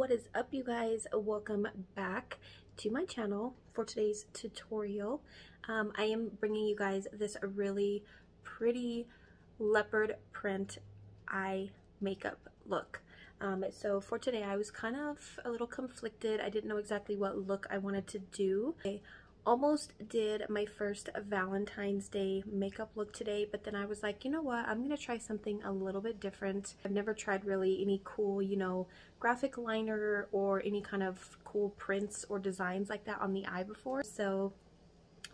What is up, you guys? Welcome back to my channel for today's tutorial. I am bringing you guys this really pretty leopard print eye makeup look. So for today I was kind of a little conflicted. I didn't know exactly what look I wanted to do. I almost did my first Valentine's Day makeup look today, but then I was like, you know what, I'm gonna try something a little bit different. I've never tried really any cool, graphic liner or any kind of cool prints or designs like that on the eye before. So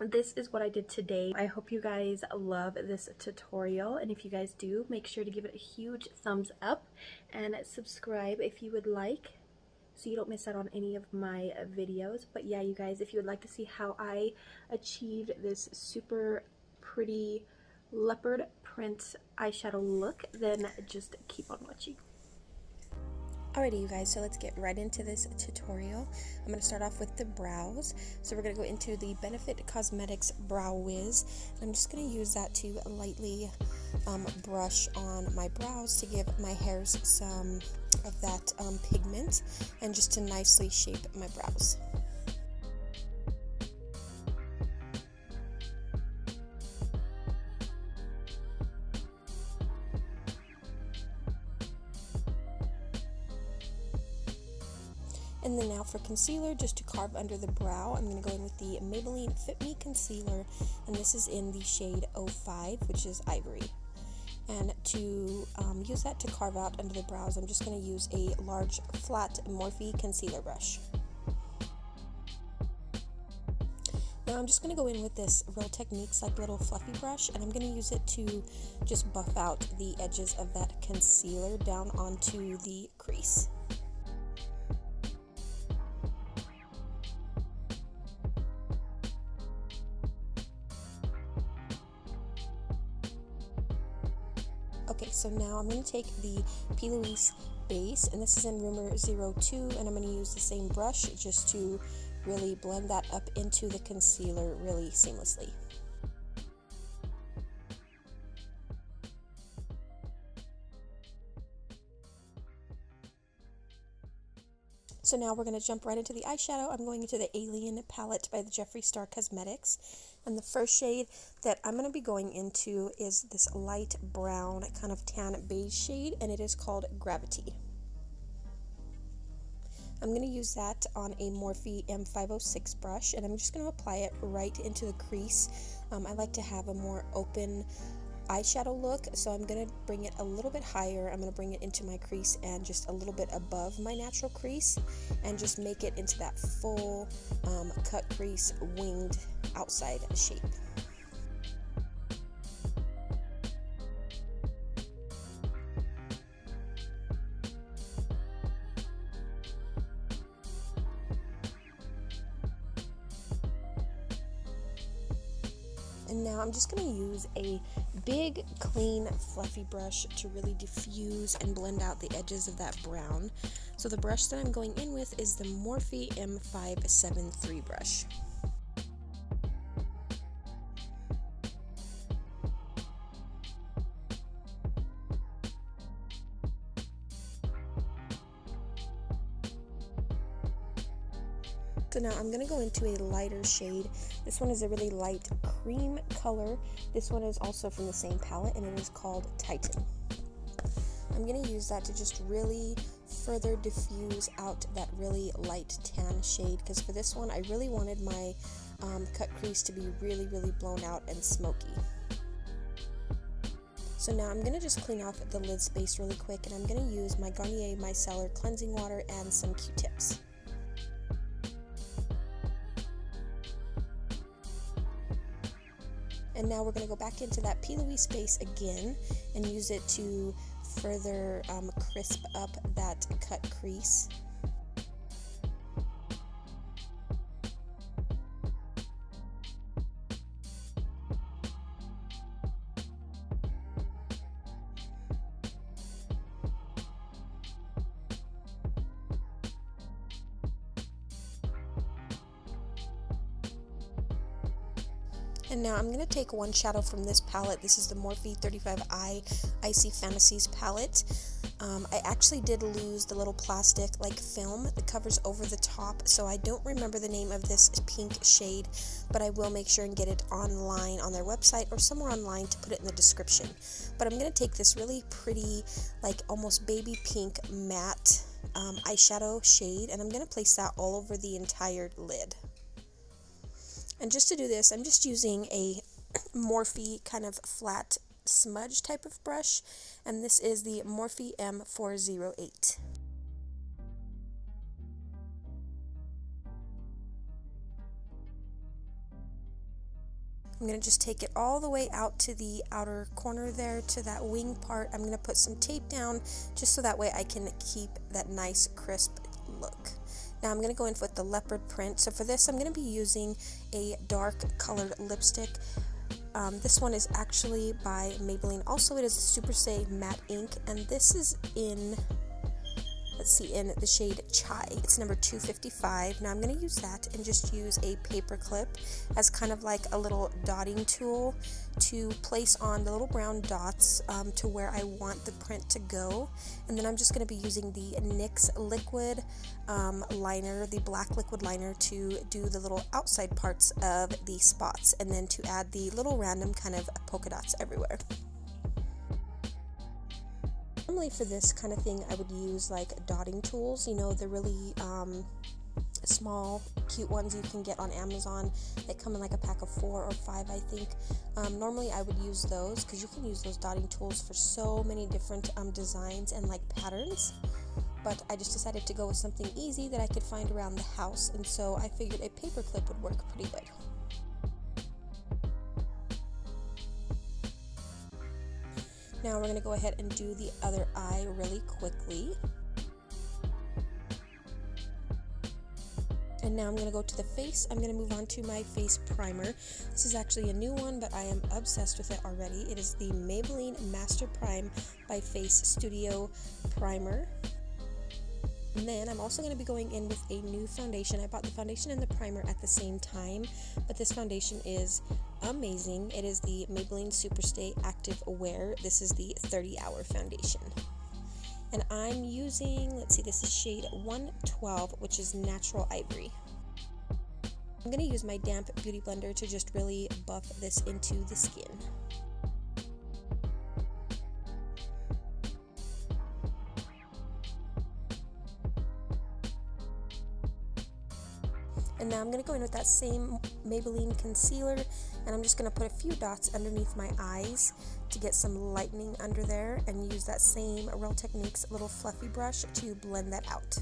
this is what I did today. I hope you guys love this tutorial, and if you guys do, make sure to give it a huge thumbs up and subscribe if you would like, so you don't miss out on any of my videos. But yeah, you guys, if you would like to see how I achieved this super pretty leopard print eyeshadow look, then just keep on watching. Alrighty, you guys, so let's get right into this tutorial. I'm going to start off with the brows. So we're going to go into the Benefit Cosmetics Brow Wiz. I'm just going to use that to lightly brush on my brows to give my hairs some of that pigment and just to nicely shape my brows. And then now for concealer, just to carve under the brow, I'm going to go in with the Maybelline FitMe concealer, and this is in the shade 05, which is Ivory. And to use that to carve out under the brows, I'm just going to use a large flat Morphe concealer brush. Now I'm just going to go in with this Real Techniques like little fluffy brush, and I'm going to use it to just buff out the edges of that concealer down onto the crease. Okay, so now I'm going to take the P.Louise base, and this is in Rumour 02, and I'm going to use the same brush just to really blend that up into the concealer really seamlessly. So now we're going to jump right into the eyeshadow. I'm going into the Alien palette by the Jeffree Star Cosmetics. And the first shade that I'm going to be going into is this light brown, kind of tan beige shade, and it is called Gravitea. I'm going to use that on a Morphe M506 brush, and I'm just going to apply it right into the crease. I like to have a more open eyeshadow look, so I'm going to bring it a little bit higher. I'm going to bring it into my crease and just a little bit above my natural crease, and just make it into that full cut crease winged outside shape. And now I'm just going to use a big, clean, fluffy brush to really diffuse and blend out the edges of that brown. So the brush that I'm going in with is the Morphe M573 brush. So now I'm going to go into a lighter shade. This one is a really light cream color. This one is also from the same palette, and it is called Titan. I'm going to use that to just really further diffuse out that really light tan shade, because for this one I really wanted my cut crease to be really blown out and smoky. So now I'm going to just clean off the lid space really quick, and I'm going to use my Garnier Micellar cleansing water and some Q-tips. And now we're going to go back into that P.Louise space again and use it to further crisp up that cut crease. And now I'm going to take one shadow from this palette. This is the Morphe 35i Icy Fantasies palette. I actually did lose the little plastic like film that covers over the top, so I don't remember the name of this pink shade, but I will make sure and get it online on their website or somewhere online to put it in the description. But I'm going to take this really pretty, like almost baby pink matte eyeshadow shade, and I'm going to place that all over the entire lid. And just to do this, I'm just using a Morphe kind of flat smudge type of brush, and this is the Morphe M408. I'm going to just take it all the way out to the outer corner there, to that wing part. I'm going to put some tape down just so that way I can keep that nice crisp look. Now I'm going to go in with the leopard print. So for this I'm going to be using a dark colored lipstick. This one is actually by Maybelline. Also, it is a Super Stay Matte Ink, and this is in, let's see, in the shade Chai. It's number 255. Now I'm going to use that and just use a paper clip as kind of like a little dotting tool to place on the little brown dots to where I want the print to go. And then I'm just going to be using the NYX liquid liner, the black liquid liner, to do the little outside parts of the spots, and then to add the little random kind of polka dots everywhere. Normally for this kind of thing I would use like dotting tools, you know, the really small cute ones you can get on Amazon. They come in like a pack of 4 or 5, I think. Normally I would use those because you can use those dotting tools for so many different designs and like patterns, but I just decided to go with something easy that I could find around the house, and so I figured a paper clip would work pretty good. Now we're going to go ahead and do the other eye really quickly. And now I'm going to go to the face. I'm going to move on to my face primer. This is actually a new one, but I am obsessed with it already. It is the Maybelline Master Prime by FaceStudio Primer. And then I'm also going to be going in with a new foundation. I bought the foundation and the primer at the same time, but this foundation is amazing. It is the Maybelline Superstay Active Wear. This is the 30-hour foundation. And I'm using, let's see, this is shade 112, which is Natural Ivory. I'm going to use my damp beauty blender to just really buff this into the skin. And now I'm going to go in with that same Maybelline concealer, and I'm just going to put a few dots underneath my eyes to get some lightening under there, and use that same Real Techniques little fluffy brush to blend that out.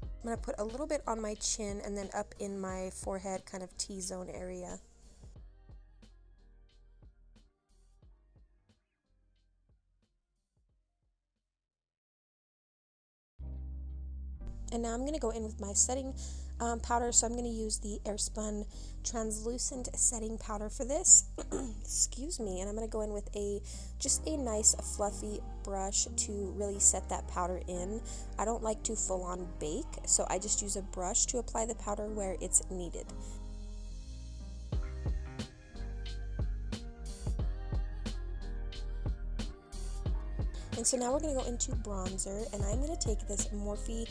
I'm going to put a little bit on my chin and then up in my forehead, kind of T-zone area. And now I'm going to go in with my setting powder, so I'm going to use the Airspun translucent setting powder for this. Excuse me. And I'm going to go in with just a nice fluffy brush to really set that powder in. I don't like to full on bake, so I just use a brush to apply the powder where it's needed. And so now we're going to go into bronzer, and I'm going to take this Morphe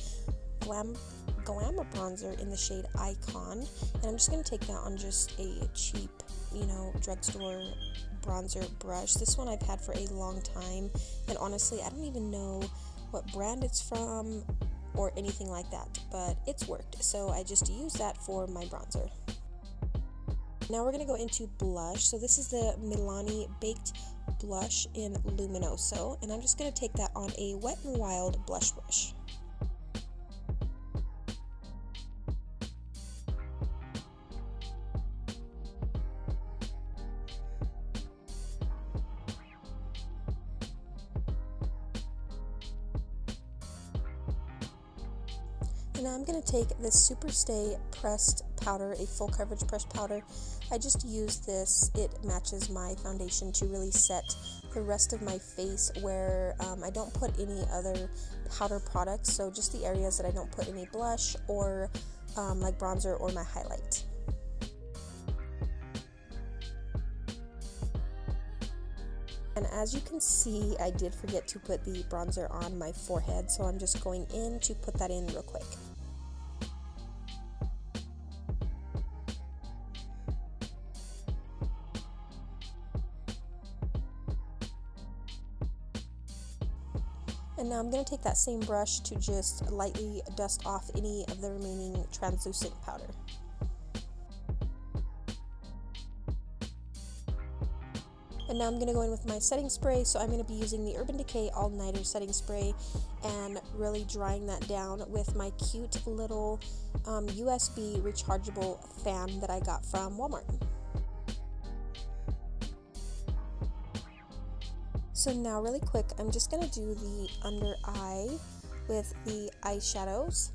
Glamabronzer in the shade Icon, and I'm just going to take that on just a cheap, you know, drugstore bronzer brush. This one I've had for a long time, and honestly I don't even know what brand it's from or anything like that, but it's worked, so I just use that for my bronzer. Now we're going to go into blush. So this is the Milani Baked Blush in Luminoso, and I'm just going to take that on a Wet n Wild blush brush. And now I'm going to take this Superstay pressed powder, a full coverage pressed powder. I just use this. It matches my foundation to really set the rest of my face where I don't put any other powder products, so just the areas that I don't put any blush or like bronzer or my highlight. And as you can see, I did forget to put the bronzer on my forehead, so I'm just going in to put that in real quick. And now I'm going to take that same brush to just lightly dust off any of the remaining translucent powder. And now I'm going to go in with my setting spray, so I'm going to be using the Urban Decay All Nighter setting spray and really drying that down with my cute little USB rechargeable fan that I got from Walmart. So now really quick, I'm just going to do the under eye with the eyeshadows.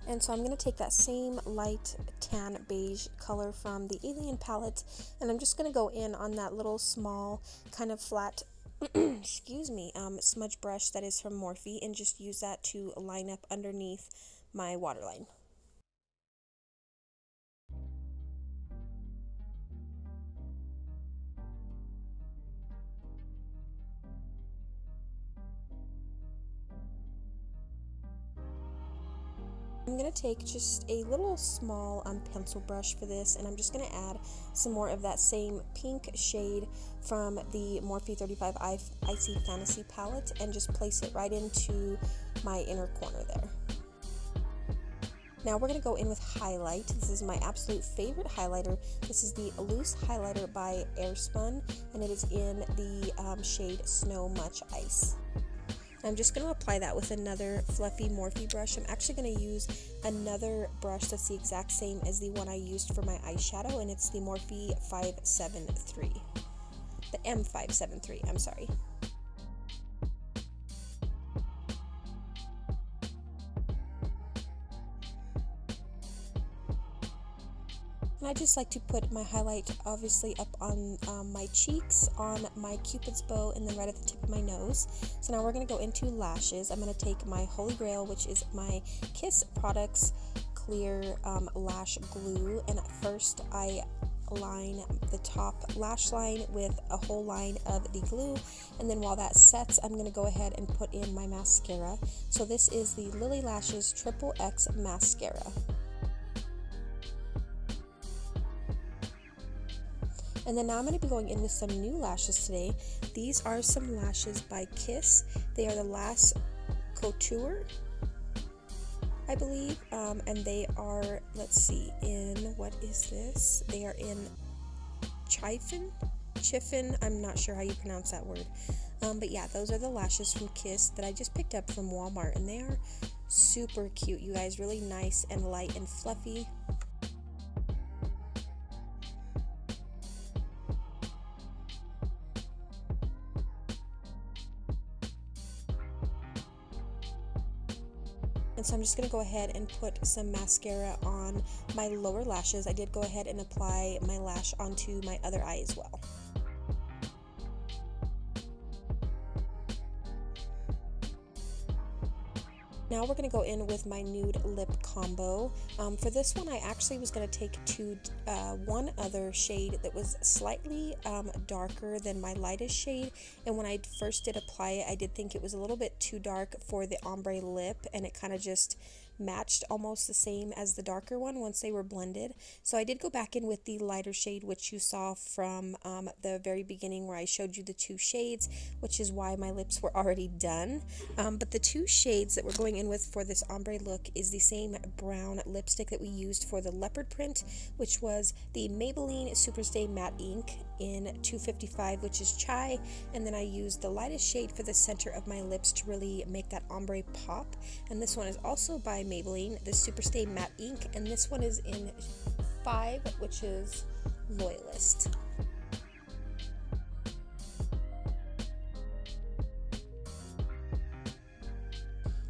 And so I'm going to take that same light tan beige color from the Alien palette, and I'm just going to go in on that little small kind of flat excuse me, smudge brush that is from Morphe, and just use that to line up underneath my waterline. I'm going to take just a little small pencil brush for this, and I'm just going to add some more of that same pink shade from the Morphe 35 Icy Fantasy palette and just place it right into my inner corner there. Now we're going to go in with highlight. This is my absolute favorite highlighter. This is the Loose Highlighter by Airspun, and it is in the shade Snow Much Ice. I'm just going to apply that with another fluffy Morphe brush. I'm actually going to use another brush that's the exact same as the one I used for my eyeshadow, and it's the Morphe 573. The M573, I'm sorry. And I just like to put my highlight obviously up on my cheeks, on my Cupid's bow, and then right at the tip of my nose. So now we're going to go into lashes. I'm going to take my Holy Grail, which is my Kiss Products Clear Lash Glue, and at first I line the top lash line with a whole line of the glue, and then while that sets, I'm going to go ahead and put in my mascara. So this is the Lilly Lashes Triple X Mascara. And then now I'm going to be going in with some new lashes today. These are some lashes by Kiss. They are the Lash Couture, I believe, and they are, let's see, in, what is this? They are in Chiffon, I'm not sure how you pronounce that word. But yeah, those are the lashes from Kiss that I just picked up from Walmart, and they are super cute, you guys, really nice and light and fluffy. And so I'm just going to go ahead and put some mascara on my lower lashes. I did go ahead and apply my lash onto my other eye as well. Now we're going to go in with my nude lip combo. For this one, I actually was going to take one other shade that was slightly darker than my lightest shade, and when I first did apply it, I did think it was a little bit too dark for the ombre lip, and it kind of just matched almost the same as the darker one once they were blended. So I did go back in with the lighter shade, which you saw from the very beginning where I showed you the two shades, which is why my lips were already done. But the two shades that we're going in with for this ombre look is the same brown lipstick that we used for the leopard print, which was the Maybelline Superstay Matte Ink in 255, which is Chai, and then I used the lightest shade for the center of my lips to really make that ombre pop, and this one is also by Maybelline, the Superstay Matte Ink, and this one is in 5, which is Loyalist.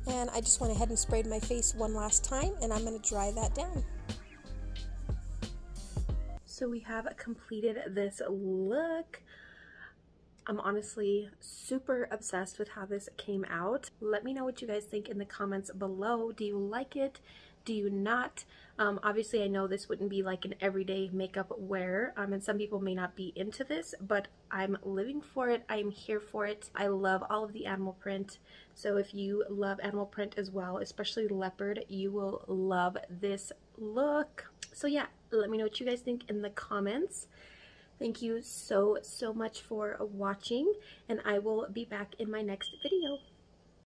And I just went ahead and sprayed my face one last time, and I'm going to dry that down. So we have completed this look. I'm honestly super obsessed with how this came out. Let me know what you guys think in the comments below. Do you like it? do you not? Obviously, I know this wouldn't be like an everyday makeup wear, and some people may not be into this, but I'm living for it. I'm here for it. I love all of the animal print. So if you love animal print as well, especially leopard, you will love this look. So yeah, let me know what you guys think in the comments. Thank you so much for watching, and I will be back in my next video.